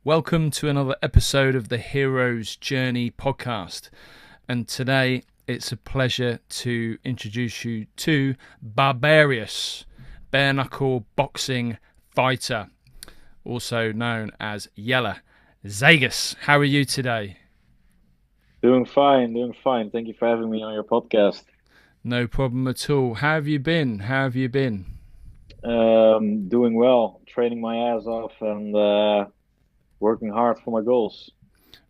Welcome to another episode of the Hero's Journey podcast. And today it's a pleasure to introduce you to BARBARIOUS, bare knuckle boxing fighter, also known as Jelle Zeegas. How are you today? Doing fine. Thank you for having me on your podcast. No problem at all. How have you been? Doing well, training my ass off and working hard for my goals.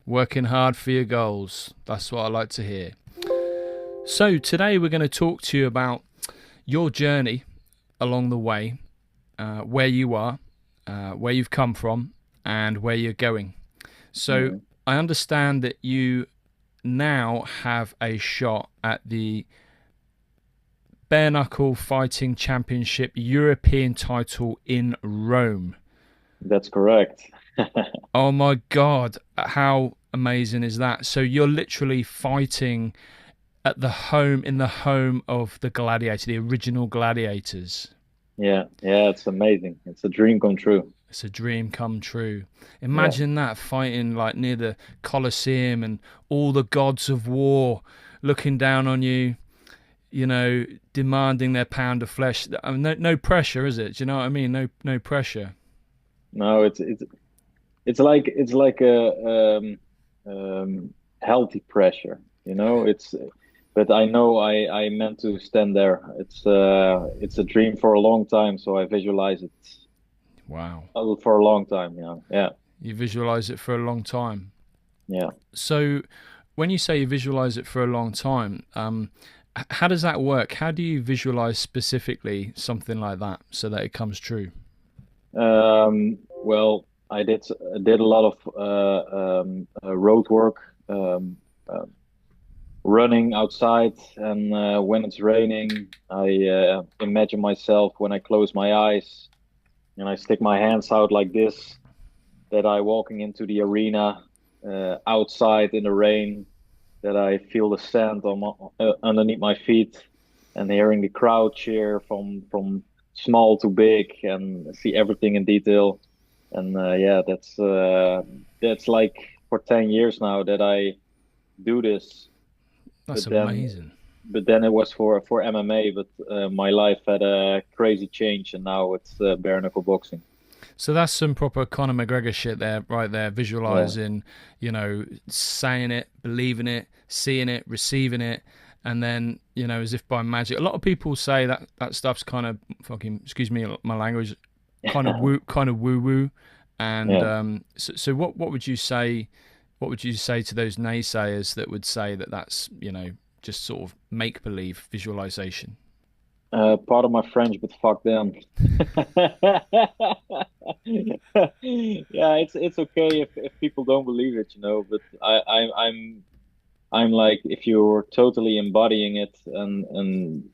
Working hard for your goals. That's what I like to hear. So today we're going to talk to you about your journey along the way, where you are, where you've come from, and where you're going. So I understand that you now have a shot at the bare knuckle fighting championship European title in Rome. That's correct. Oh my God, how amazing is that? So you're literally fighting at in the home of the gladiator, the original gladiators. Yeah, it's amazing. It's a dream come true. It's a dream come true. Yeah, Imagine that, fighting like near the Colosseum and all the gods of war looking down on you, demanding their pound of flesh. I mean, no pressure, is it? Do you know what I mean? No pressure. no, it's like a healthy pressure. But I know I meant to stand there. It's a dream for a long time, so I visualize it Wow. for a long time. Yeah, You visualize it for a long time. yeah. So when you say you visualize it for a long time, how does that work? How do you visualize specifically something like that so that it comes true? Well, I did a lot of road work, running outside, and when it's raining, I imagine myself when I close my eyes and I stick my hands out like this, that I walking into the arena outside in the rain, that I feel the sand underneath my feet, and hearing the crowd cheer from small to big, and see everything in detail. And yeah, that's like for 10 years now that I do this. That's But then amazing. but then it was for MMA. But my life had a crazy change, and now it's bare knuckle boxing. So that's some proper Conor McGregor shit there, right there, Yeah, visualizing, saying it, believing it, seeing it, receiving it, and then, as if by magic. A lot of people say that stuff's kind of fucking, excuse me, my language, kind of woo woo. And yeah. so what would you say? What would you say to those naysayers that would say that that's, just sort of make believe visualization? Part of my French, but fuck them. Yeah, it's okay if people don't believe it, But I'm like, if you're totally embodying it, and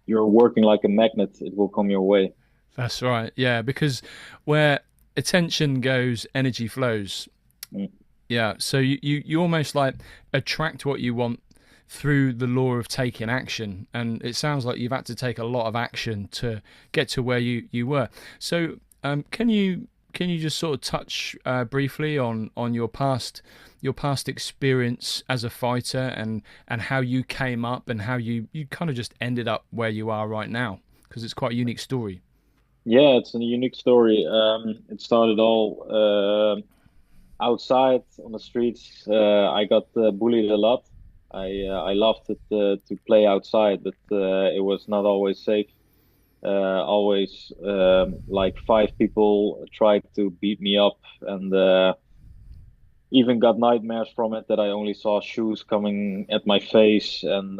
you're working like a magnet, it will come your way. That's right. Yeah, because where attention goes, energy flows. Mm. Yeah, so you almost like attract what you want through the law of taking action, and it sounds like you've had to take a lot of action to get to where you were. So, can you just sort of touch briefly on your past experience as a fighter, and how you came up, and how you kind of just ended up where you are right now, because it's quite a unique story. Yeah, it's a unique story. It started all outside on the streets. I got bullied a lot. I loved it to play outside, but it was not always safe. Always like five people tried to beat me up, and even got nightmares from it, that I only saw shoes coming at my face. And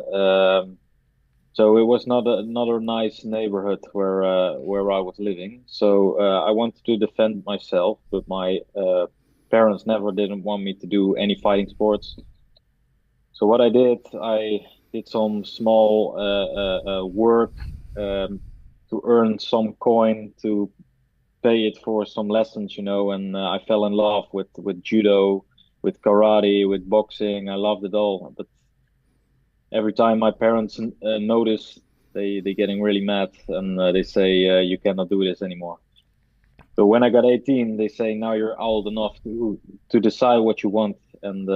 so it was not another nice neighborhood where I was living. So I wanted to defend myself, but my parents never didn't want me to do any fighting sports. So what I did some small work, to earn some coin to pay it for some lessons, and I fell in love with judo, with karate, with boxing. I loved it all. But every time my parents notice, they getting really mad, and they say, you cannot do this anymore. So when I got 18, they say now you're old enough to decide what you want. And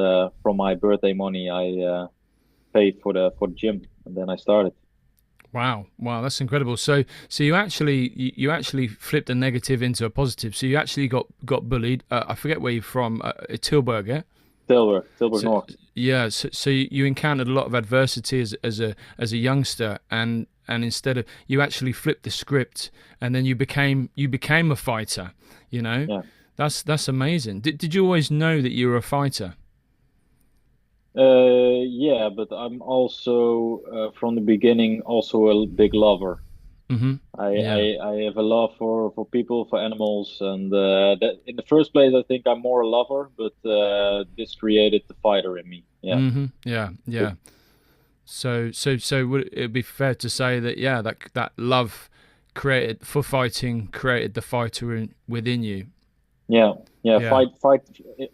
from my birthday money, I paid for the gym, and then I started. Wow, wow, that's incredible. So you actually flipped a negative into a positive. So you actually got bullied. I forget where you're from. Tilburg, yeah. Tilburg So North. yeah, so you encountered a lot of adversity as a youngster, and instead of you actually flipped the script, and then you became a fighter. You know, Yeah. that's amazing. Did you always know that you were a fighter? Yeah, but I'm also from the beginning also a big lover. Mm-hmm. I, Yeah. I have a love for people, for animals, and that in the first place I think I'm more a lover, but this created the fighter in me. Yeah. Mm-hmm. Yeah. Yeah. So would it be fair to say that yeah, that love created for fighting created the fighter within you? Yeah, yeah. Yeah. Fight.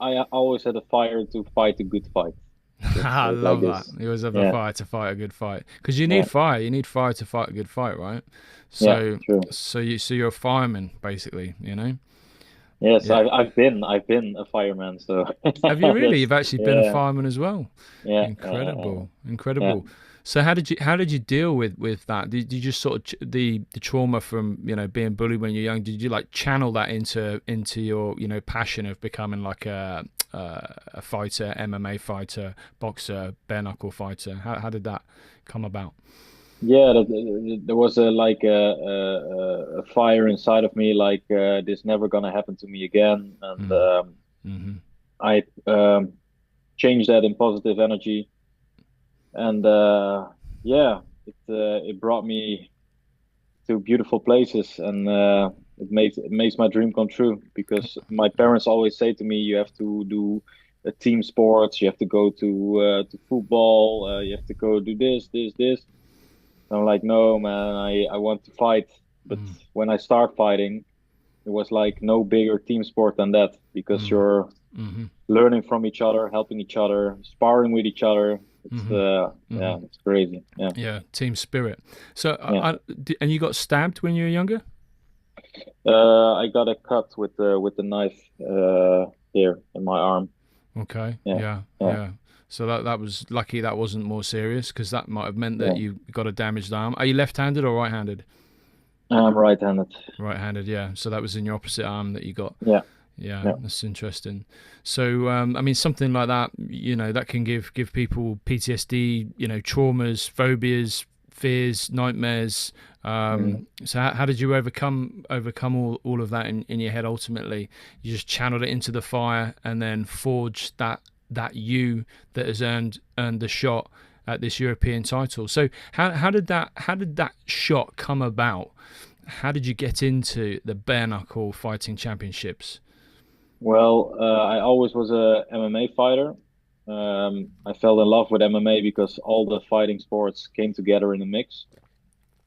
I always had a fire to fight a good fight. Let's I say it like love that. this. You always have a Yeah, fire to fight a good fight because you yeah, need fire. You need fire to fight a good fight, right? yeah. So True. so you're a fireman basically, you know? Yes, Yeah. I've been a fireman. So Have you really? that's You've actually been a yeah, fireman as well. yeah, Incredible, yeah. incredible. So how did you deal with that? Did you just sort of the trauma from being bullied when you're young? Did you like channel that into your passion of becoming like a fighter, MMA fighter, boxer, bare knuckle fighter? How did that come about? Yeah, there was a fire inside of me, like this never gonna happen to me again, and Mm. Hmm. I changed that in positive energy, and yeah, it brought me to beautiful places, and it makes my dream come true because my parents always say to me, you have to do team sports, you have to go to football, you have to go do this. I'm like, no, man, I want to fight. But Mm. when I start fighting, it was like no bigger team sport than that because Mm. you're Hmm. learning from each other, helping each other, sparring with each other. It's Hmm. Hmm. yeah, it's crazy. Yeah, Yeah, team spirit. So, yeah. and you got stabbed when you were younger? I got a cut with the knife here in my arm. Okay, Yeah, yeah, yeah, yeah. So that was lucky that wasn't more serious because that might have meant that yeah. you got a damaged arm. Are you left-handed or right-handed? I'm right-handed. Right-handed, yeah. So that was in your opposite arm that you got. Yeah, Yeah, yeah. that's interesting. So, I mean, something like that, that can give people PTSD, traumas, phobias, fears, nightmares. Mm. So, how did you overcome all of that in your head? Ultimately, you just channeled it into the fire and then forged that you that has earned the shot at this European title. So, how did that shot come about? How did you get into the bare knuckle fighting championships? Well, I always was a MMA fighter. I fell in love with MMA because all the fighting sports came together in a mix.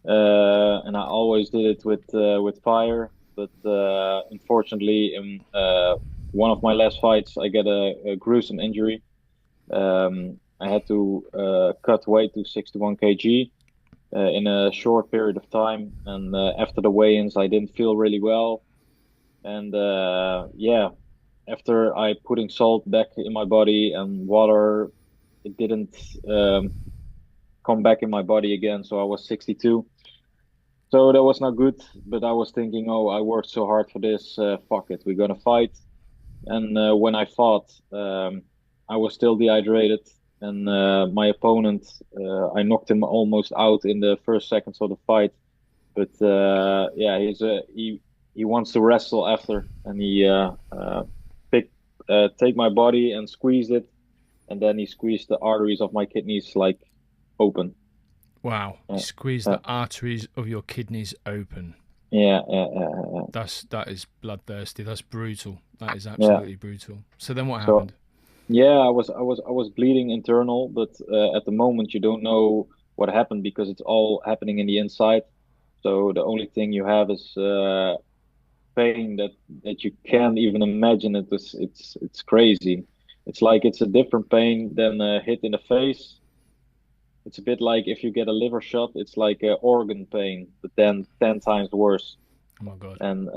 And I always did it with fire. But unfortunately, in one of my last fights, I got a gruesome injury. I had to cut weight to 61 kg in a short period of time, and after the weigh-ins, I didn't feel really well. And yeah, after I putting salt back in my body and water, it didn't come back in my body again. So I was 62. So that was not good, but I was thinking, oh, I worked so hard for this. Fuck it, we're gonna fight. And when I fought, I was still dehydrated, and my opponent, I knocked him almost out in the first seconds of the fight. But yeah, he wants to wrestle after, and he pick take my body and squeezed it, and then he squeezed the arteries of my kidneys like open. Wow, you Yeah, squeeze yeah, the arteries of your kidneys open. yeah. That is bloodthirsty. That's brutal. That is Yeah. absolutely brutal. So then what So happened? yeah, I was bleeding internal, but at the moment you don't know what happened because it's all happening in the inside. So the only thing you have is pain that you can't even imagine. It's crazy. It's like it's a different pain than a hit in the face. It's a bit like if you get a liver shot, it's like organ pain, but then 10 times worse. Oh my God. and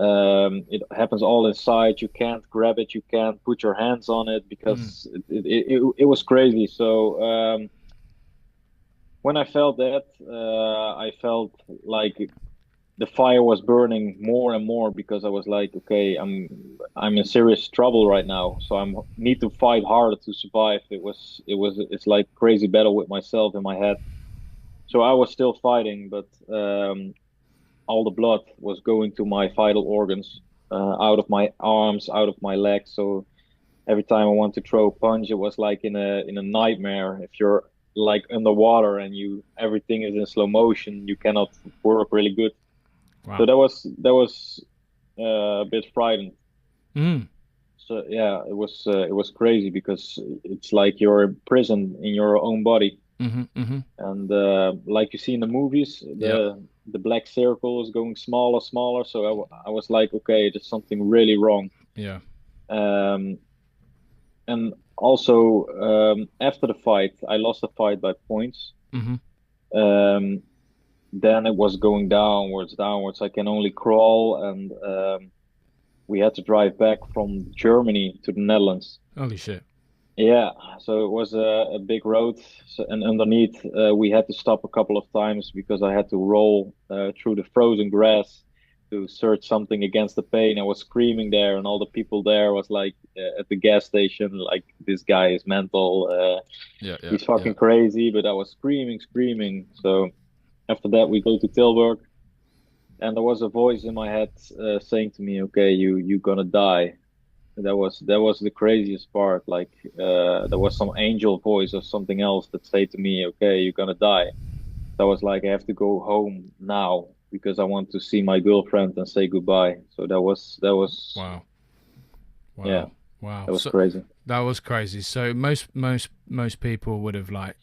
it happens all inside. You can't grab it, you can't put your hands on it Mm. because it was crazy. So when I felt that, I felt like the fire was burning more and more because I was like, okay, I'm in serious trouble right now, so I need to fight harder to survive. It's like crazy battle with myself in my head. So I was still fighting, but all the blood was going to my vital organs, out of my arms, out of my legs. So every time I want to throw a punch, it was like in a nightmare. If you're like underwater and you everything is in slow motion, you cannot work really good. So Wow. that was a bit frightened. Mm. So yeah, it was crazy because it's like you're imprisoned in your own body, Mm-hmm. Mm-hmm. and like you see in the movies, Yep. the black circle is going smaller, smaller. So I was like, okay, there's something really wrong. Yeah. Um, and also after the fight, I lost the fight by points. Mm-hmm. Um, then it was going downwards, downwards. I can only crawl, and we had to drive back from Germany to the Netherlands. Holy shit. Yeah, so it was a big road, so, and underneath we had to stop a couple of times because I had to roll through the frozen grass to search something against the pain. I was screaming there, and all the people there was like at the gas station, like this guy is mental, Yeah. Yeah. he's Yeah. fucking crazy. But I was screaming, screaming. So after that, we go to Tilburg, and there was a voice in my head saying to me, "Okay, you're gonna die." That was the craziest part. Like there was some angel voice or something else that said to me, "Okay, you're gonna die." So I was like, I have to go home now because I want to see my girlfriend and say goodbye. So that was Wow. yeah, Wow. Wow. that was So crazy. that was crazy. So most people would have, like,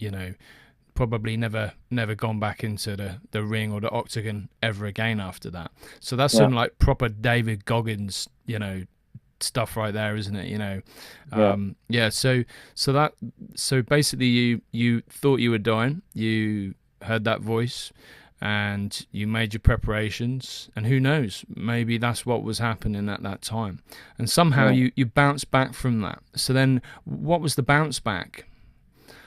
probably never gone back into the ring or the octagon ever again after that. So that's Yeah, some like proper David Goggins, stuff right there, isn't it? yeah, Yeah. So basically, you thought you were dying. You heard that voice, and you made your preparations. And who knows? Maybe that's what was happening at that time. And somehow yeah. you bounced back from that. So then, what was the bounce back?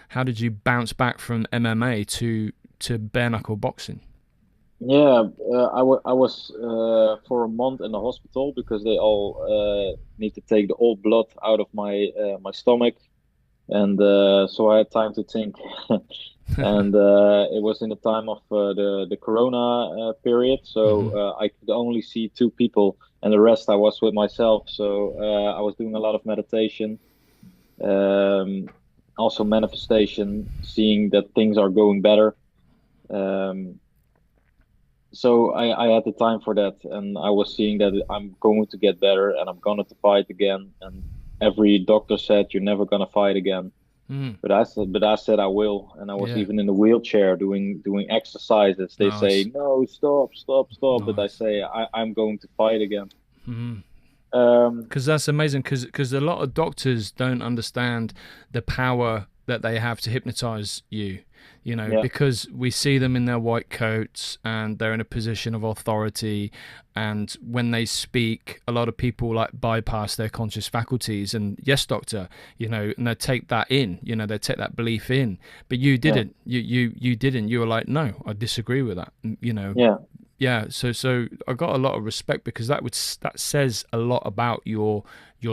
How did you bounce back from MMA to bare knuckle boxing? Yeah, I was for a month in the hospital because they all need to take the old blood out of my stomach, and so I had time to think. And it was in the time of the Corona period, so Hmm. I could only see two people, and the rest I was with myself. So I was doing a lot of meditation, um, also manifestation, seeing that things are going better. Um, so I had the time for that, and I was seeing that I'm going to get better, and I'm going to fight again. And every doctor said you're never going to fight again. Mm. But I said I will, and I was Yeah. even in the wheelchair doing exercises. They say Nice. no, stop, stop, stop, but I Nice. say I'm going to fight again. Mm. Um, Because that's amazing. Because a lot of doctors don't understand the power that they have to hypnotize you. yeah, Because we see them in their white coats and they're in a position of authority. And when they speak, a lot of people like bypass their conscious faculties. And yes, doctor, and they take that in. They take that belief in. But you yeah, didn't. You didn't. You were like, no, I disagree with that. yeah, Yeah, so I got a lot of respect because that says a lot about your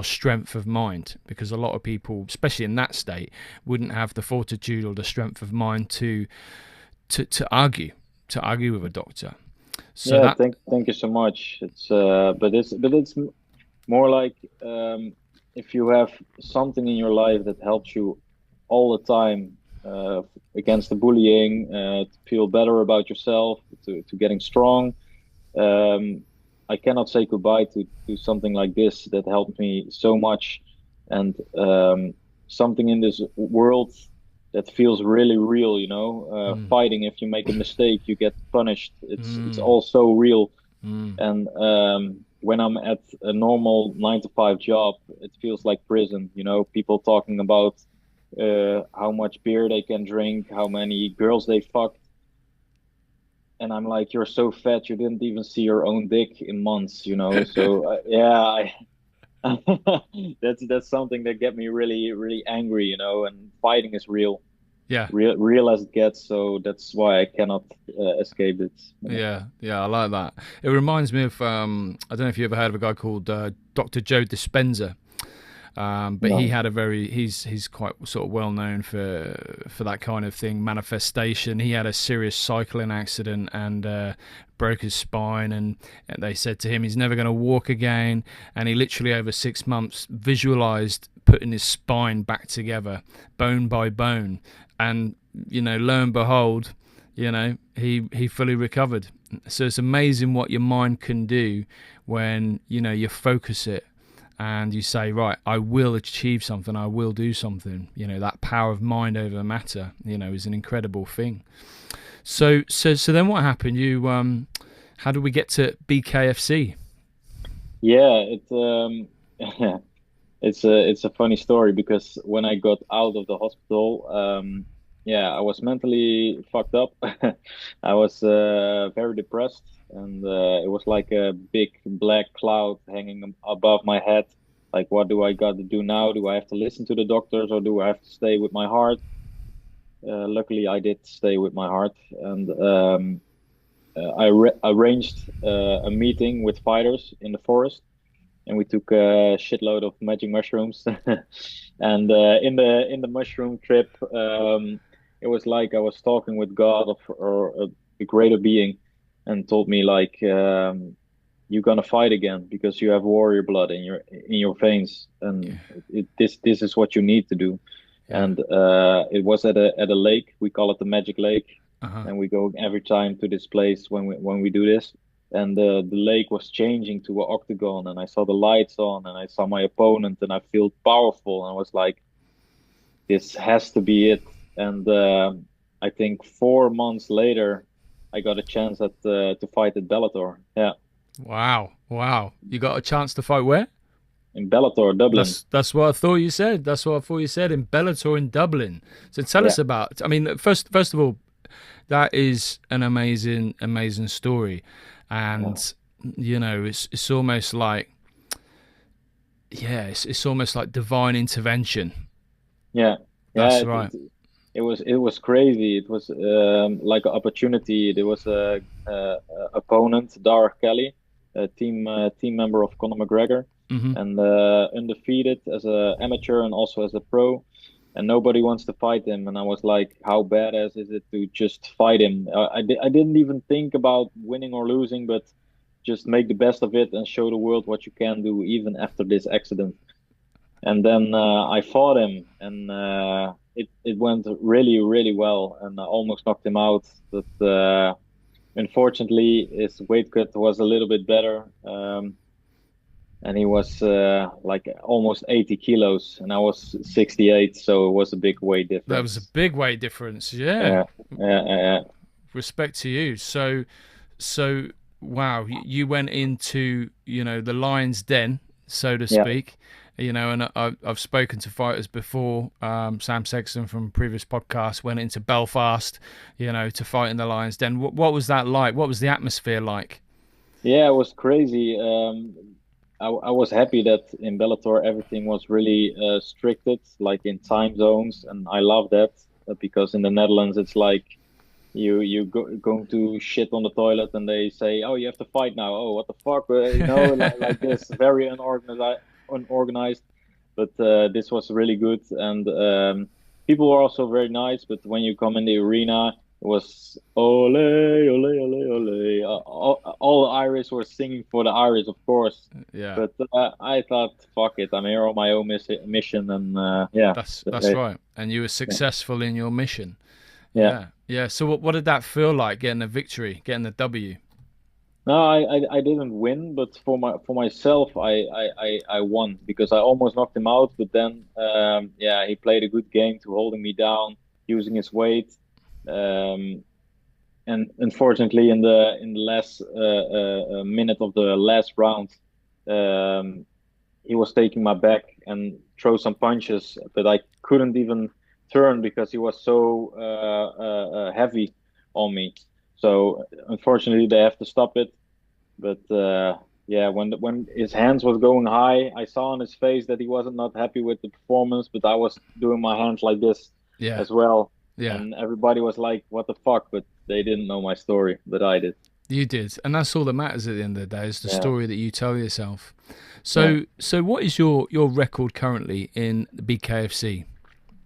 strength of mind, because a lot of people, especially in that state, wouldn't have the fortitude or the strength of mind to argue with a doctor. So yeah. that. Thank you so much. But it's more like if you have something in your life that helps you all the time against the bullying, to feel better about yourself, to getting strong. Um, I cannot say goodbye to something like this that helped me so much, and something in this world that feels really real. Mm, Fighting, if you make a mistake, you get punished. It's mm, all so real. mm, And when I'm at a normal 9 to 5 job, it feels like prison. People talking about how much beer they can drink, how many girls they fuck, and I'm like, you're so fat, you didn't even see your own dick in months, you know. So yeah, that's something that get me really really angry, you know. And fighting is real, Yeah. real as it gets. So that's why I cannot escape it. Yeah, yeah, I like that. It reminds me of I don't know if you ever heard of a guy called Dr. Joe Dispenza. But he No. had a very he's quite sort of well known for that kind of thing, manifestation. He had a serious cycling accident and broke his spine, and they said to him he's never going to walk again. And he literally over 6 months visualized putting his spine back together, bone by bone, and lo and behold, he fully recovered. So it's amazing what your mind can do when you focus it and you say, right, I will achieve something, I will do something. That power of mind over matter, is an incredible thing. So then what happened? How did we get to BKFC? Yeah, it's a funny story because when I got out of the hospital, yeah, I was mentally fucked up. I was very depressed, and it was like a big black cloud hanging above my head. Like, what do I got to do now? Do I have to listen to the doctors, or do I have to stay with my heart? Luckily, I did stay with my heart, and arranged a meeting with fighters in the forest, and we took a shitload of magic mushrooms. And in the mushroom trip, it was like I was talking with God or a greater being, and told me like, you're gonna fight again because you have warrior blood in your veins, and this is what you need to do. Yeah. And it was at a lake. We call it the Magic Lake, Uh-huh. and we go every time to this place when we do this. And the lake was changing to an octagon, and I saw the lights on, and I saw my opponent, and I felt powerful, and I was like, this has to be it. And I think 4 months later, I got a chance to fight at Bellator. Yeah, Wow. You got a chance to fight where? in Bellator, Dublin. That's what I thought you said. That's what I thought you said, in Bellator in Dublin. So tell Yeah, us about. I mean, first of all, that is an amazing story, yeah, and it's almost like, it's almost like divine intervention. yeah, yeah. That's right. It was crazy. It was like an opportunity. There was a opponent, Dar Kelly, a team member of Conor McGregor, Hmm. and undefeated as a amateur and also as a pro. And nobody wants to fight him. And I was like, how badass is it to just fight him? I didn't even think about winning or losing, but just make the best of it and show the world what you can do even after this accident. And then I fought him, and it went really really well, and I almost knocked him out. But unfortunately, his weight cut was a little bit better, and he was like almost 80 kilos, and I was 68, so it was a big weight That was a difference. big weight difference. Yeah. Yeah, yeah, yeah, Respect to you. So wow, you went into the lion's den, so to yeah, speak. And I've spoken to fighters before. Sam Sexton from previous podcasts went into Belfast, to fight in the lion's den. What was that like? What was the atmosphere like? yeah. It was crazy. I was happy that in Bellator everything was really stricted, like in time zones, and I love that because in the Netherlands it's like going to shit on the toilet and they say, oh, you have to fight now. Oh, what the fuck, like this, very unorganized. But this was really good, and people were also very nice. But when you come in the arena, it was ole ole ole ole. All the Irish were singing for the Irish, of course. Yeah. But I thought, fuck it, I'm here on my own mission, and yeah, That's right. And you were yeah, successful in your mission. yeah. Yeah. Yeah. So what did that feel like, getting the victory, getting the W? No, I didn't win, but for myself, I won because I almost knocked him out. But then, yeah, he played a good game to holding me down, using his weight. Um, and unfortunately, in the last minute of the last round, um, he was taking my back and throw some punches, but I couldn't even turn because he was so heavy on me. So unfortunately, they have to stop it. But yeah, when his hands was going high, I saw on his face that he wasn't not happy with the performance. But I was doing my hands like this Yeah, as well, yeah. and everybody was like, "What the fuck?" But they didn't know my story, but I did. You did, and that's all that matters at the end of the day is the Yeah, story that you tell yourself. yeah. So what is your record currently in the BKFC?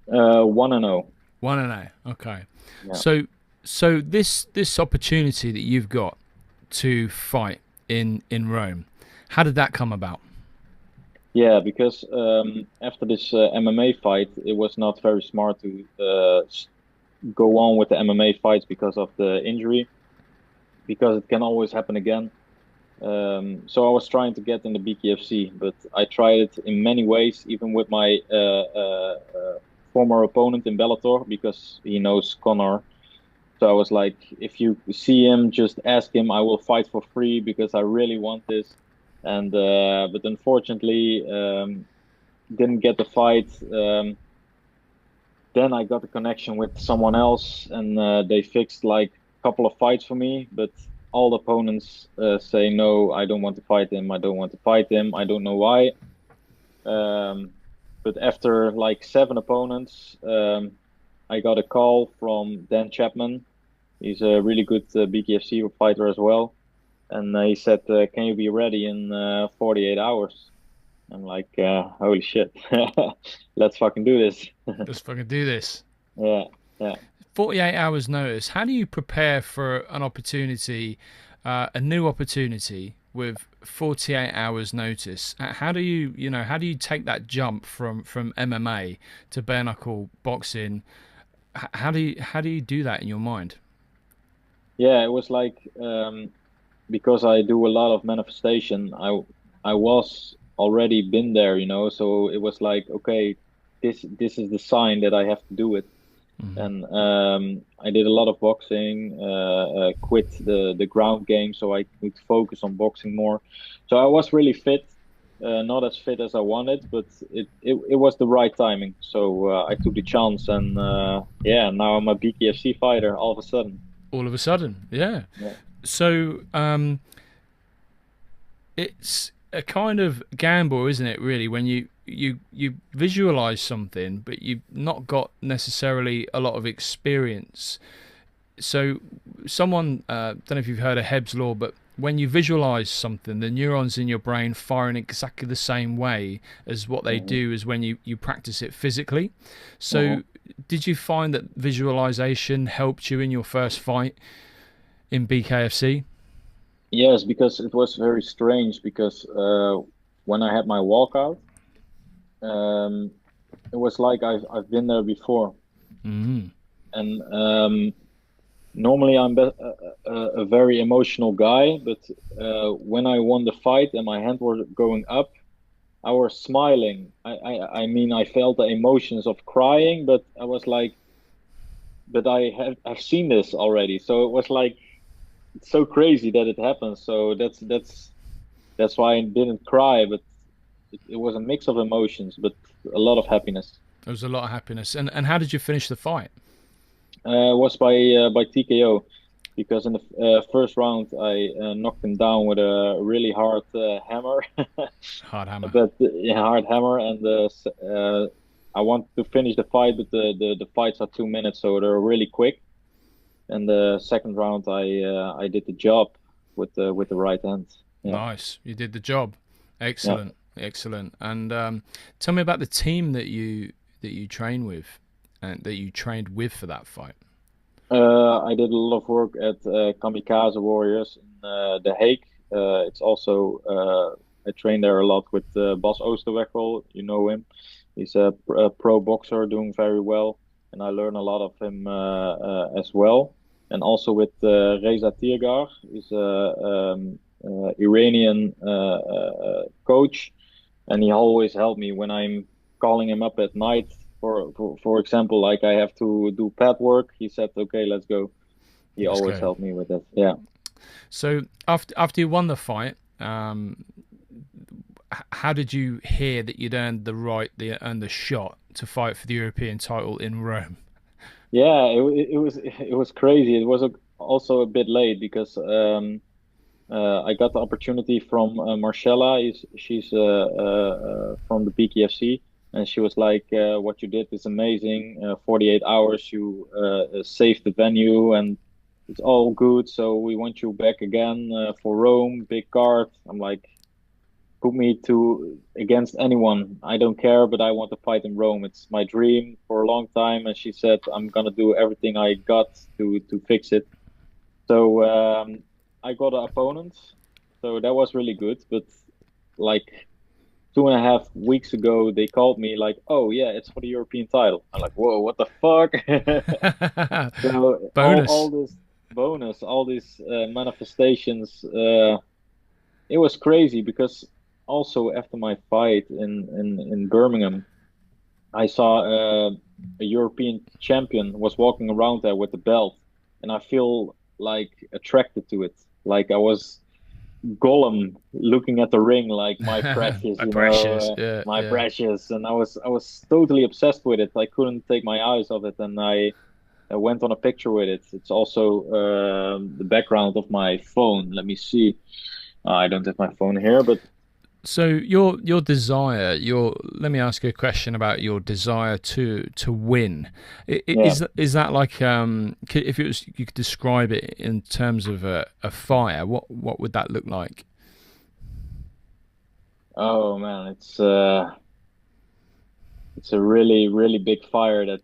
1-0. 1-0. Okay. Yeah. So this opportunity that you've got to fight in Rome, how did that come about? Yeah, because after this MMA fight, it was not very smart to go on with the MMA fights because of the injury, because it can always happen again. So I was trying to get in the BKFC, but I tried it in many ways, even with my former opponent in Bellator, because he knows Conor. So I was like, if you see him, just ask him. I will fight for free because I really want this. And but unfortunately, didn't get the fight. Then I got a connection with someone else, and they fixed like a couple of fights for me. But all the opponents say no, I don't want to fight him. I don't want to fight him. I don't know why. Um, but after like 7 opponents, I got a call from Dan Chapman. He's a really good BKFC fighter as well, and he said, "Can you be ready in 48 hours?" I'm like, "Holy shit, let's fucking do this!" Let's fucking do this. Yeah, yeah. 48 hours notice. How do you prepare for an opportunity, a new opportunity with 48 hours notice? How do how do you take that jump from MMA to bare knuckle boxing? How do you do that in your mind? Yeah, it was like because I do a lot of manifestation. I was already been there, so it was like, okay, this is the sign that I have to do it. Hmm. And I did a lot of boxing, quit the ground game so I could focus on boxing more. So I was really fit, not as fit as I wanted, but it was the right timing. So I took the chance, and yeah, now I'm a BKFC fighter all of a sudden. All of a sudden, yeah. Yeah. So it's a kind of gamble, isn't it? Really, when you visualize something, but you've not got necessarily a lot of experience. So, someone don't know if you've heard of Hebb's law, but when you visualize something, the neurons in your brain fire in exactly the same way as what they Hmm. do as when you practice it physically. Hmm. So, did you find that visualization helped you in your first fight in BKFC? Yes, because it was very strange because when I had my walkout, um, it was like I've been there before, Mm. and normally I'm a very emotional guy, but when I won the fight and my hand was going up, I was smiling. I mean, I felt the emotions of crying, but I was like, but I've seen this already, so it was like it's so crazy that it happens. So that's why I didn't cry, but it was a mix of emotions, but a lot of happiness. There was a lot of happiness. And how did you finish the fight? Was by TKO because in the first round I knocked him down with a really hard hammer, Hard hammer. but yeah, hard hammer, and I wanted to finish the fight, but the fights are 2 minutes, so they're really quick. And the second round I did the job with the right hand. Yeah, Nice. You did the job. yeah. Excellent. Excellent. And tell me about the team that you train with and that you trained with for that fight. I did a lot of work at Kamikaze Warriors in The Hague. It's also I trained there a lot with Bas Oosterwegel. You know him. He's a pro boxer doing very well, and I learn a lot of him as well. And also with Reza Tirgar, he's a Iranian coach, and he always helped me when I'm calling him up at night. For example, like I have to do pad work. He said, "Okay, let's go." He Let's always go. helped me with that. Yeah. So after you won the fight, how did you hear that you'd earned the shot to fight for the European title in Rome? Yeah, it was crazy. It was also a bit late because I got the opportunity from Marcella. She's from the BKFC, and she was like, "What you did is amazing. 48 hours, you saved the venue, and it's all good. So we want you back again for Rome. Big card." I'm like, "Put me to against anyone. I don't care, but I want to fight in Rome. It's my dream for a long time." And she said, "I'm gonna do everything I got to fix it." So I got an opponent, so that was really good. But like 2.5 weeks ago, they called me like, "Oh yeah, it's for the European title." I'm like, "Whoa, what the fuck?" So all Bonus. this bonus, all these manifestations, it was crazy because also after my fight in Birmingham, I saw a European champion was walking around there with the belt, and I feel like attracted to it. Like I was Gollum looking at the ring, like my precious, My precious. Yeah, my yeah. precious, and I was totally obsessed with it. I couldn't take my eyes off it, and I went on a picture with it. It's also the background of my phone. Let me see. I don't have my phone here, but So your desire, your let me ask you a question about your desire to win. yeah. Is that like if it was you could describe it in terms of a fire, what would that look like? Oh man, it's a really really big fire that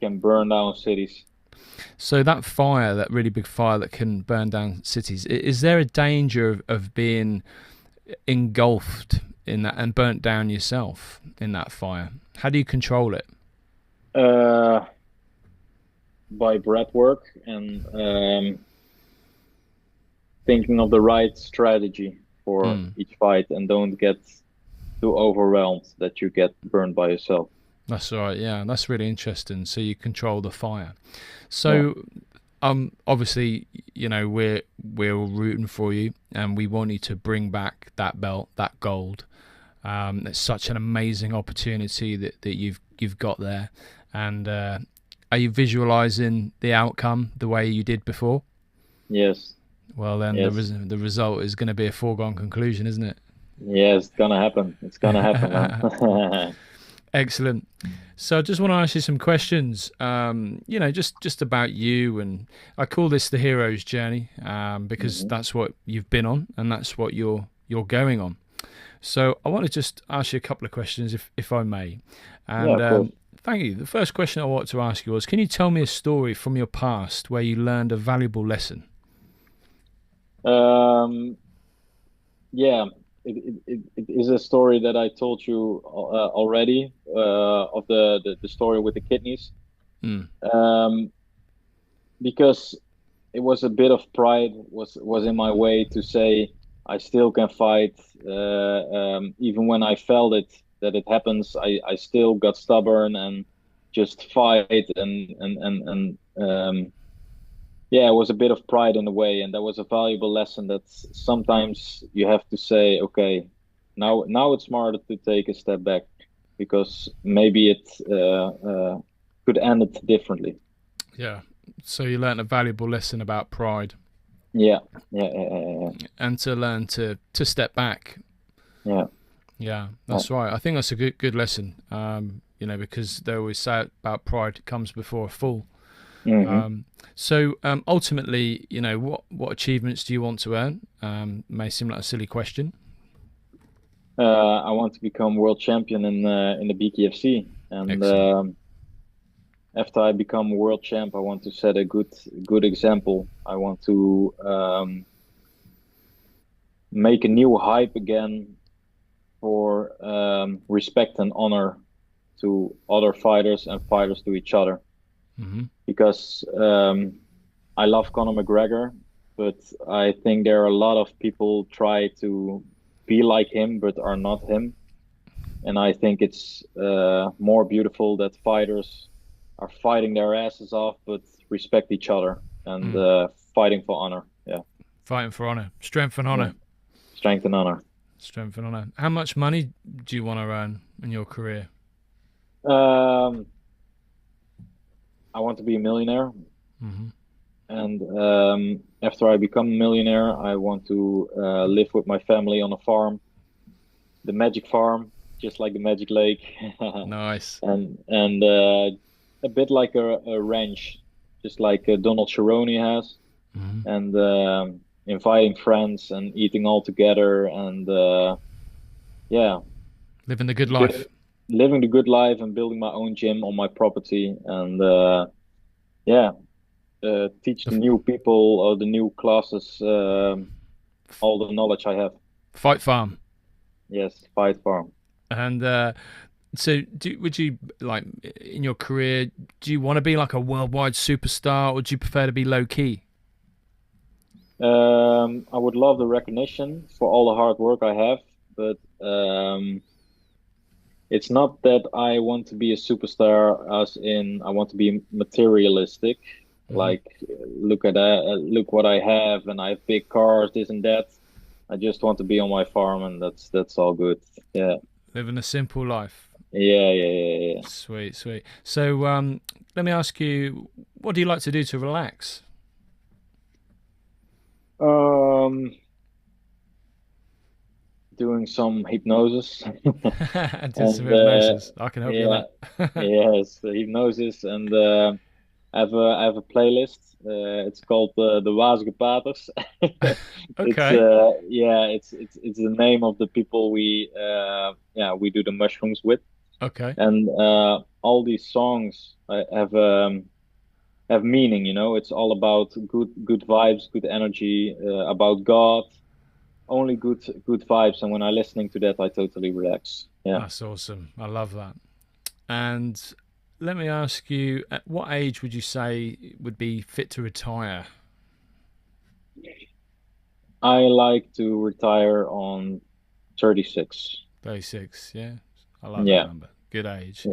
can burn down cities. So that fire, that really big fire that can burn down cities, is there a danger of being engulfed in that and burnt down yourself in that fire? How do you control it? Uh, by breathwork and thinking of the right strategy for Mm. each fight, and don't get too overwhelmed that you get burned by yourself. That's right. Yeah, that's really interesting. So you control the fire. Yeah, So, obviously, we're all rooting for you, and we want you to bring back that belt, that gold. It's such an amazing opportunity that you've got there. And are you visualizing the outcome the way you did before? yes, Well, then yes, the result is going to be a foregone conclusion, isn't it? yes. It's gonna happen. It's gonna happen, man. Excellent. So I just want to ask you some questions, just about you. And I call this the hero's journey because hmm that's what you've been on and that's what you're going on. So I want to just ask you a couple of questions, if I may. Yeah, And of course. thank you. The first question I want to ask you was, can you tell me a story from your past where you learned a valuable lesson? Um, yeah, it is a story that I told you already of the story with the kidneys. Mm. Um, because it was a bit of pride was in my way to say I still can fight even when I felt it that it happens. I still got stubborn and just fight and yeah, it was a bit of pride in the way, and that was a valuable lesson that sometimes you have to say, okay, now it's smarter to take a step back because maybe it could end it differently. Yeah. So you learned a valuable lesson about pride Yeah, yeah, and to learn to step back. yeah. Yeah, Yeah. that's right. I think that's a good lesson. Because they always say about pride comes before a fall. hmm So ultimately, what achievements do you want to earn? May seem like a silly question. I want to become world champion in the BKFC, and Excellent. after I become world champ, I want to set a good example. I want to make a new hype again for respect and honor to other fighters and fighters to each other. Hmm. Because I love Conor McGregor, but I think there are a lot of people try to be like him but are not him. And I think it's more beautiful that fighters are fighting their asses off but respect each other and Mm. fighting for honor. Yeah, Fighting for honor, strength and yeah, honor, strength and honor. strength and honor. How much money do you want to earn in your career? Um, I want to be a millionaire. Hmm. And after I become a millionaire, I want to live with my family on a farm, the Magic Farm, just like the Magic Lake, Nice. and a bit like a ranch, just like Donald Cerrone has, Hmm. and inviting friends and eating all together, and yeah, Living the good bu- life. living the good life and building my own gym on my property, and yeah, teach The the new people or the new classes all the knowledge I have. Fight Farm. Yes, fight farm. And so, would you like in your career? Do you want to be like a worldwide superstar, or do you prefer to be low key? I would love the recognition for all the hard work I have, but it's not that I want to be a superstar, as in I want to be materialistic. Hmm. Like, look at that, look what I have, and I have big cars, this and that. I just want to be on my farm, and that's all good. Yeah, Living a simple life. yeah. Sweet, sweet. So, let me ask you, what do you like to do to relax? Um, doing some hypnosis, Do some and hypnosis. I can help you yeah, with that. yes, the hypnosis, and I have a playlist. It's called the Wazige Paters. It's Okay. yeah, it's the name of the people we do the mushrooms with, Okay. and all these songs have meaning. You know, it's all about good vibes, good energy, about God, only good vibes. And when I'm listening to that, I totally relax. Yeah. That's awesome. I love that. And let me ask you, at what age would you say would be fit to retire? I like to retire on 36. 36, yeah. I like that Yeah. number. Good age.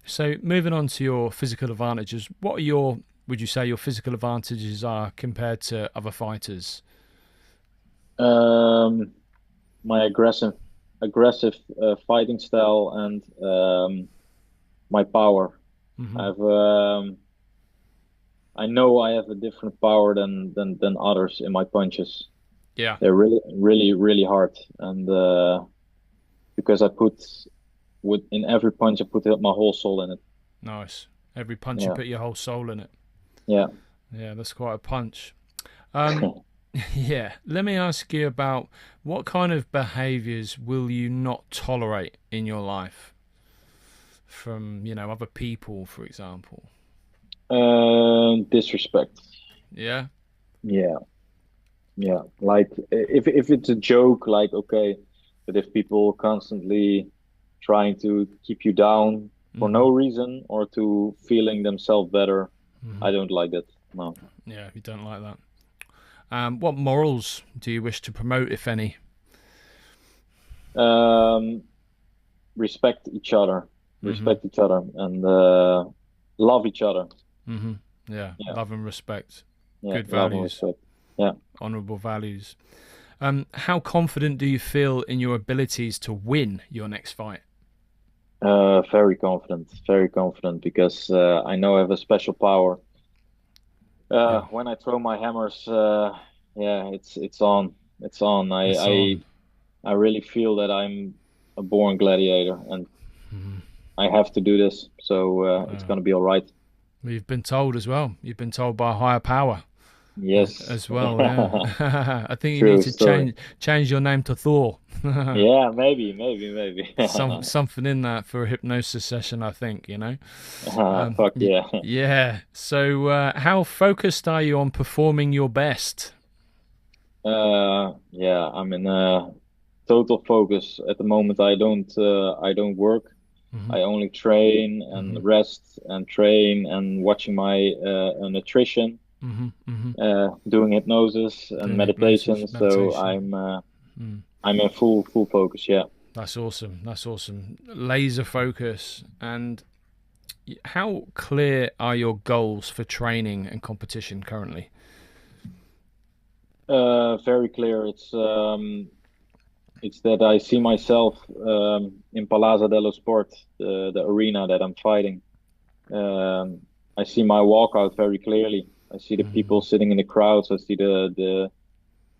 So moving on to your physical advantages, what are your would you say your physical advantages are compared to other fighters? Um, my aggressive fighting style and my power. Hmm. I've I know I have a different power than others in my punches. Yeah, They're really hard, and because I put with in every punch I put my whole soul in it. nice. Every punch you Yeah, put your whole soul in it. yeah. Yeah, that's quite a punch. Um, yeah, let me ask you about what kind of behaviors will you not tolerate in your life from, other people, for example? Disrespect. Yeah. Yeah, yeah. Like if it's a joke, like okay, but if people constantly trying to keep you down for Hmm. no reason or to feeling themselves better, Hmm. I don't like that. No. Yeah, you don't like that. What morals do you wish to promote, if any? Um, respect each other, Hmm. and love each other. Hmm. Yeah, Yeah, love and respect, yeah. good Love and values, respect. Yeah. honourable values. How confident do you feel in your abilities to win your next fight? Very confident because I know I have a special power. Yeah, When I throw my hammers, yeah, it's on. It's on. it's on. I really feel that I'm a born gladiator and Mhm. I have to do this. So it's Uh, gonna be all right. you've been told as well. You've been told by a higher power Yes. as well. Yeah, I think you need True to story. change your name to Thor. Yeah, maybe. Something in that for a hypnosis session, I think, Fuck yeah. Yeah. So, how focused are you on performing your best? Yeah, I'm in total focus at the moment. I don't work. Hmm. I only train Hmm. and rest and train and watching my nutrition, Hmm. Hmm. doing hypnosis and Doing hypnosis, meditation. So meditation. Mm. I'm in full focus. Yeah. That's awesome. That's awesome. Laser focus. And how clear are your goals for training and competition currently? Very clear. It's that I see myself in Palazzo dello Sport, the arena that I'm fighting. I see my walkout very clearly. I see the people sitting in the crowds. I see the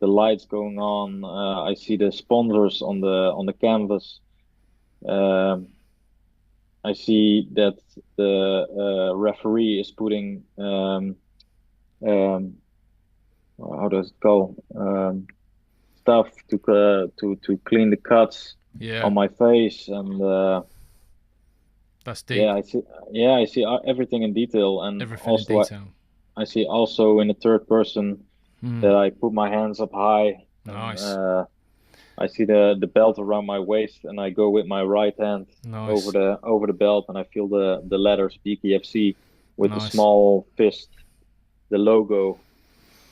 lights going on. I see the sponsors on the canvas. I see that the referee is putting how does it go? Stuff to clean the cuts on my face, and that's deep. yeah, I see everything in detail, and Everything also in detail. I see also in the third person that I put my hands up high. Nice. And, I see the belt around my waist, and I go with my right hand Nice. over the belt, and I feel the letters BKFC with the Nice. small fist, the logo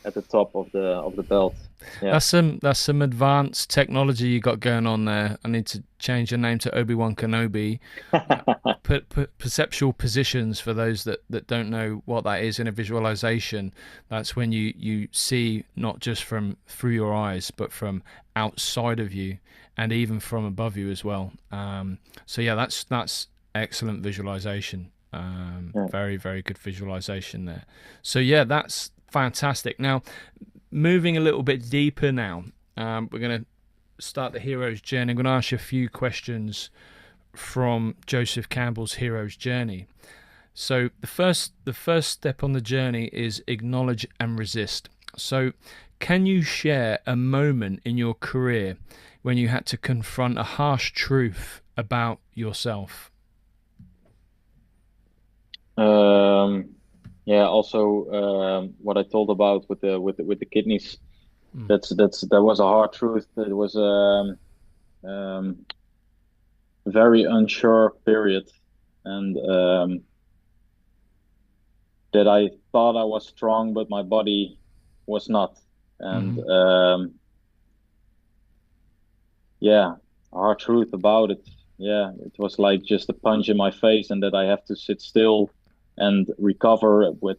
at the top of the belt. Yeah. That's some advanced technology you got going on there. I need to change your name to Obi-Wan Kenobi. Perceptual positions, for those that don't know what that is in a visualization. That's when you see not just from through your eyes, but from outside of you, and even from above you as well. So yeah, that's excellent visualization. Very, very good visualization there. So yeah, that's fantastic. Now, moving a little bit deeper now, we're going to start the hero's journey. I'm going to ask you a few questions from Joseph Campbell's hero's journey. So the first step on the journey is acknowledge and resist. So can you share a moment in your career when you had to confront a harsh truth about yourself? Yeah. Also, what I told about with the kidneys, that was a hard truth. It was very unsure period, and that I thought I was strong, but my body was not. And yeah, hard truth about it. Yeah, it was like just a punch in my face, and that I have to sit still and recover with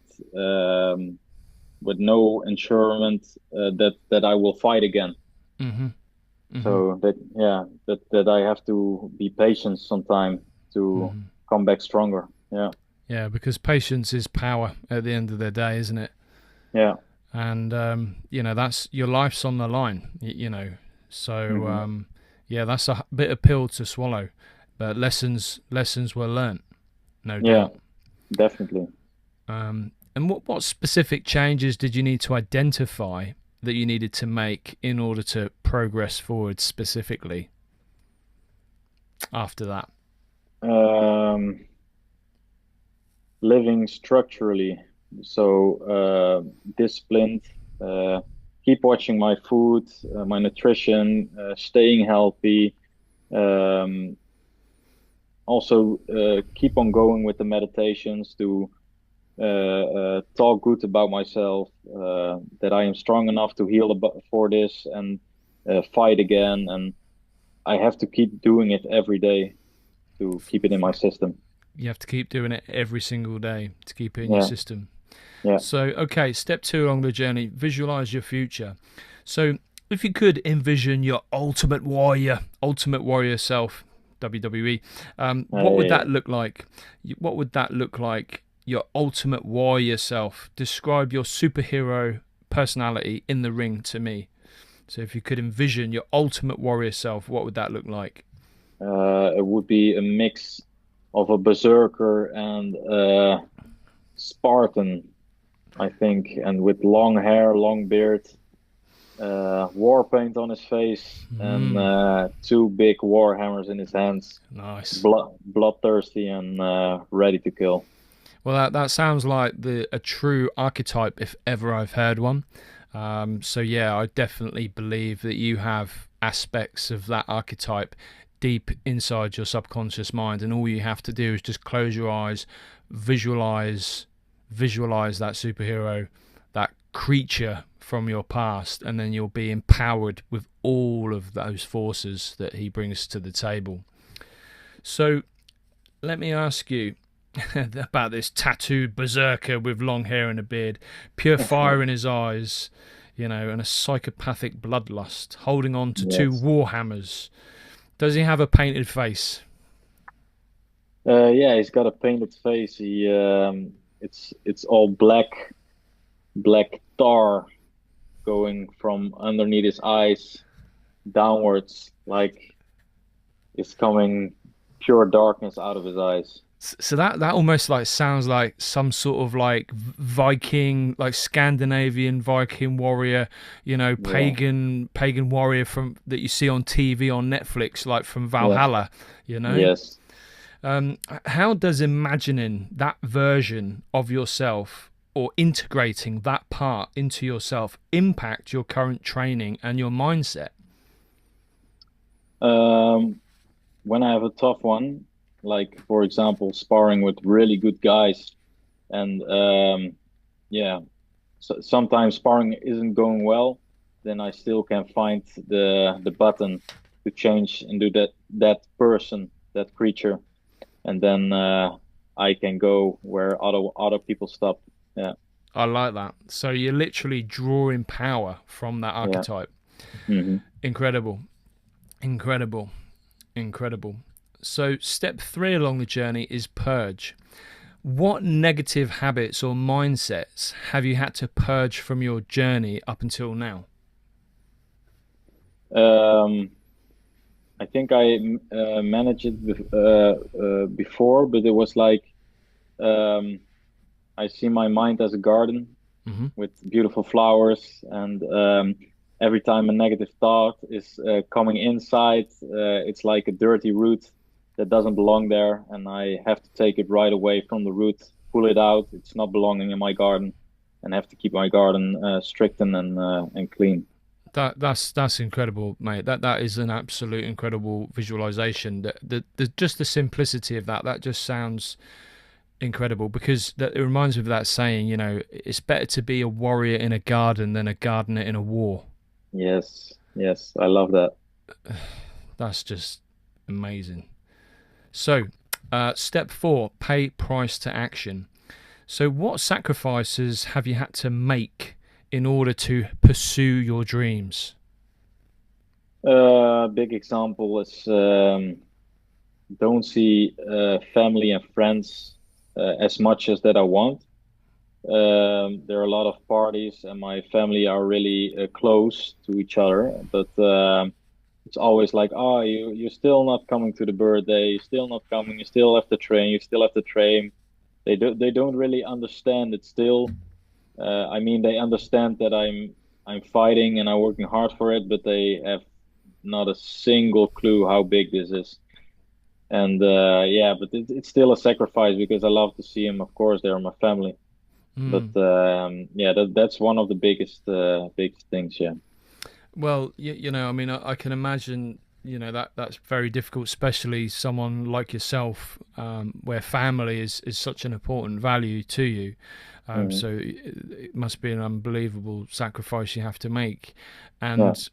no insurance that I will fight again. So that I have to be patient sometime to come back stronger. Yeah, because patience is power at the end of the day, isn't it? Yeah. And that's your life's on the line, so yeah, that's a bitter pill to swallow, but lessons were learnt, no doubt. Definitely. And what specific changes did you need to identify that you needed to make in order to progress forward specifically after that? Living structurally, so disciplined, keep watching my food, my nutrition, staying healthy, also keep on going with the meditations to talk good about myself, that I am strong enough to heal for this and fight again, and I have to keep doing it every day to keep it in my system. You have to keep doing it every single day to keep it in your system. Yeah. So, okay, step 2 along the journey, visualize your future. So if you could envision your ultimate warrior self, WWE, what would that look like? What would that look like, your ultimate warrior self? Describe your superhero personality in the ring to me. So if you could envision your ultimate warrior self, what would that look like? It would be a mix of a berserker and Spartan, I think, and with long hair, long beard, war paint on his face, and 2 big war hammers in his hands. Nice. Bloodthirsty and ready to kill. Well, that sounds like a true archetype, if ever I've heard one. So yeah, I definitely believe that you have aspects of that archetype deep inside your subconscious mind, and all you have to do is just close your eyes, visualize that superhero, that creature from your past, and then you'll be empowered with all of those forces that he brings to the table. So let me ask you about this tattooed berserker with long hair and a beard, pure fire in his eyes, and a psychopathic bloodlust, holding on to 2 war hammers. Does he have a painted face? Yeah, he's got a painted face. He it's all black, black tar going from underneath his eyes downwards, like it's coming pure darkness out of his eyes. So that almost like sounds like some sort of like Viking, like Scandinavian Viking warrior, Yeah. pagan warrior from that you see on TV on Netflix, like from Yeah. Valhalla, you know. Yes. How does imagining that version of yourself or integrating that part into yourself impact your current training and your mindset? Um, when I have a tough one, like for example, sparring with really good guys, and yeah, so sometimes sparring isn't going well, then I still can find the button to change and do that person, that creature, and then I can go where other people stop. Yeah, I like that. So you're literally drawing power from that yeah. archetype. Hmm. Incredible, incredible, incredible. So step 3 along the journey is purge. What negative habits or mindsets have you had to purge from your journey up until now? Um, I think I managed it before, but it was like um, I see my mind as a garden Hmm. with beautiful flowers, and every time a negative thought is coming inside, it's like a dirty root that doesn't belong there, and I have to take it right away from the root, pull it out. It's not belonging in my garden, and have to keep my garden strict and clean. That's incredible, mate. That is an absolute incredible visualization. The just the simplicity of that just sounds incredible, because it reminds me of that saying, it's better to be a warrior in a garden than a gardener in a war. Yes, yes, I love that. That's just amazing. So, step 4, pay price to action. So, what sacrifices have you had to make in order to pursue your dreams? Big example is don't see family and friends as much as that I want. There are a lot of parties, and my family are really close to each other. But it's always like, oh, you're still not coming to the birthday. You're still not coming. You still have to train. You still have to train. They don't really understand it still. I mean, they understand that I'm fighting and I'm working hard for it, but they have not a single clue how big this is. And yeah, but it's still a sacrifice because I love to see them. Of course, they're my family. But Mm. yeah, that's one of the biggest things. Yeah. Well, I mean, I can imagine, that's very difficult, especially someone like yourself, where family is such an important value to you. Hmm. So it must be an unbelievable sacrifice you have to make. Yeah. And,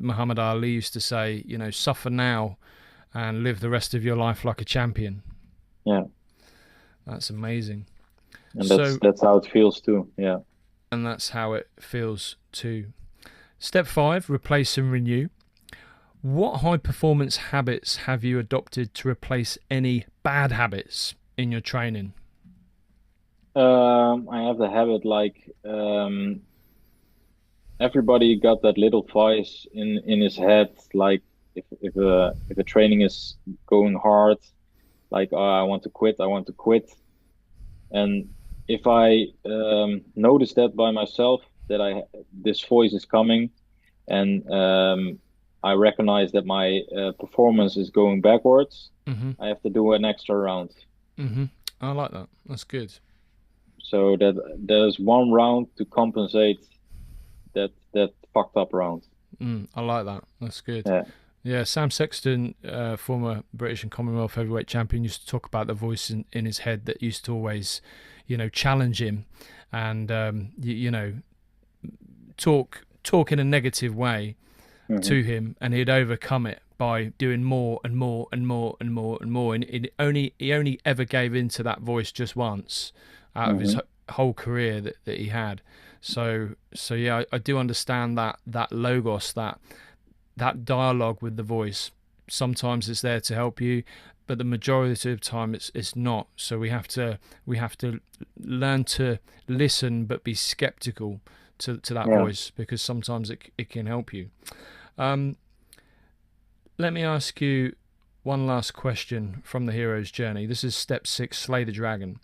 Muhammad Ali used to say, suffer now and live the rest of your life like a champion. Yeah. That's amazing. And that's So, that's how it feels too. Yeah. and that's how it feels too. Step 5, replace and renew. What high performance habits have you adopted to replace any bad habits in your training? I have the habit like everybody got that little voice in his head, like if a training is going hard, like oh, I want to quit, I want to quit. And if I notice that by myself, that I this voice is coming, and I recognize that my performance is going backwards, Hmm. I have to do an extra round. Hmm. I like that. That's good. So that there's one round to compensate that fucked up round. I like that. That's good. Yeah. Yeah, Sam Sexton, former British and Commonwealth heavyweight champion, used to talk about the voice in his head that used to always, challenge him, and talk in a negative way Hmm. to him, and he'd overcome it by doing more and more and more and more and more. And he only ever gave in to that voice just once out of his Hmm. whole career that he had. So yeah, I do understand that logos, that dialogue with the voice. Sometimes it's there to help you, but the majority of the time it's not. So we have to learn to listen, but be skeptical to that voice, because sometimes it can help you. Let me ask you one last question from the hero's journey. This is step 6, slay the dragon.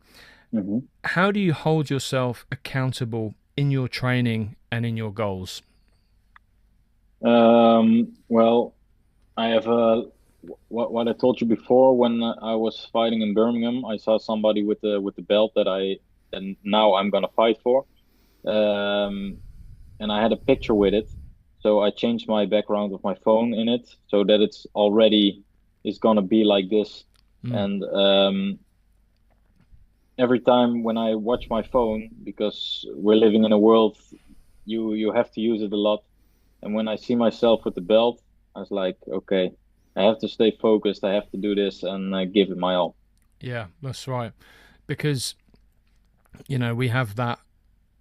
Mm-hmm. How do you hold yourself accountable in your training and in your goals? Well, I have what I told you before. When I was fighting in Birmingham, I saw somebody with the belt and now I'm gonna fight for. And I had a picture with it, so I changed my background of my phone in it so that it's gonna be like this. And every time when I watch my phone, because we're living in a world you have to use it a lot, and when I see myself with the belt, I was like, okay, I have to stay focused, I have to do this and give it my all. Yeah, that's right, because we have that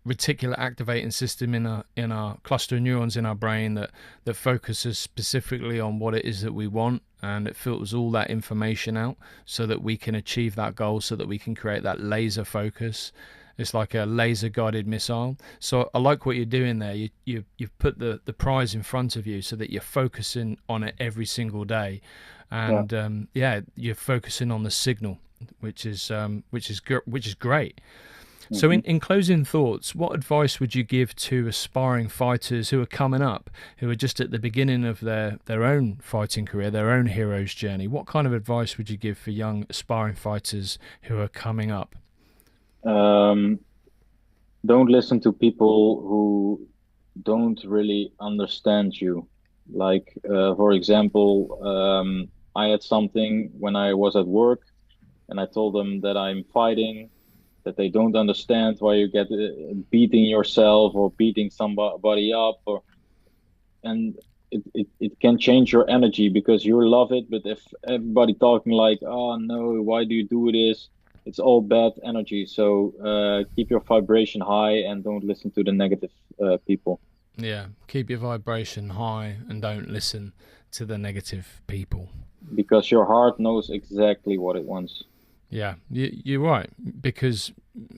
reticular activating system in our cluster of neurons in our brain that focuses specifically on what it is that we want, and it filters all that information out so that we can achieve that goal, so that we can create that laser focus. It's like a laser guided missile. So I like what you're doing there. You've put the prize in front of you so that you're focusing on it every single day, and you're focusing on the signal, which is great. So in closing thoughts, what advice would you give to aspiring fighters who are coming up, who are just at the beginning of their own fighting career, their own hero's journey? What kind of advice would you give for young aspiring fighters who are coming up? Don't listen to people who don't really understand you. Like, for example, I had something when I was at work, and I told them that I'm fighting, that they don't understand why you get beating yourself or beating somebody up, and it can change your energy because you love it. But if everybody talking like, oh no, why do you do this? It's all bad energy. So keep your vibration high and don't listen to the negative people. Yeah, keep your vibration high and don't listen to the negative people. Because your heart knows exactly what it wants. Yeah, you're right, because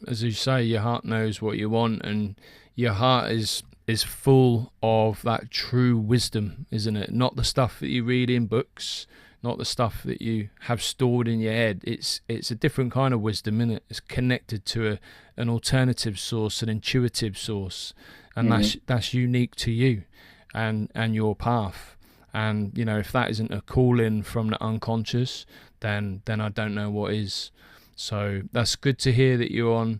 as you say, your heart knows what you want, and your heart is full of that true wisdom, isn't it? Not the stuff that you read in books, not the stuff that you have stored in your head. It's a different kind of wisdom, isn't it? It's connected to an alternative source, an intuitive source, and that's unique to you and your path. And if that isn't a calling from the unconscious, then I don't know what is. So that's good to hear that you're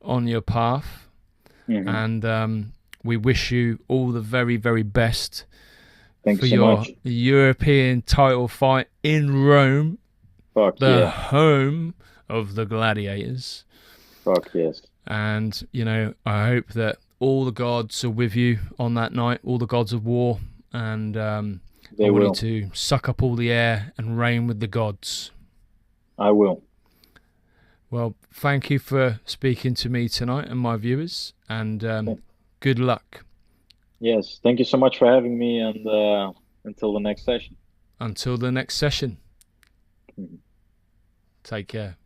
on your path, and we wish you all the very, very best. Thanks for so your much. European title fight in Rome, the home of the gladiators. Fuck yes. And I hope that all the gods are with you on that night, all the gods of war, and they I want will. you to suck up all the air and reign with the gods. I will. Well, thank you for speaking to me tonight and my viewers, and good luck. Yes, thank you so much for having me, and until the next session. Until the next session. Take care.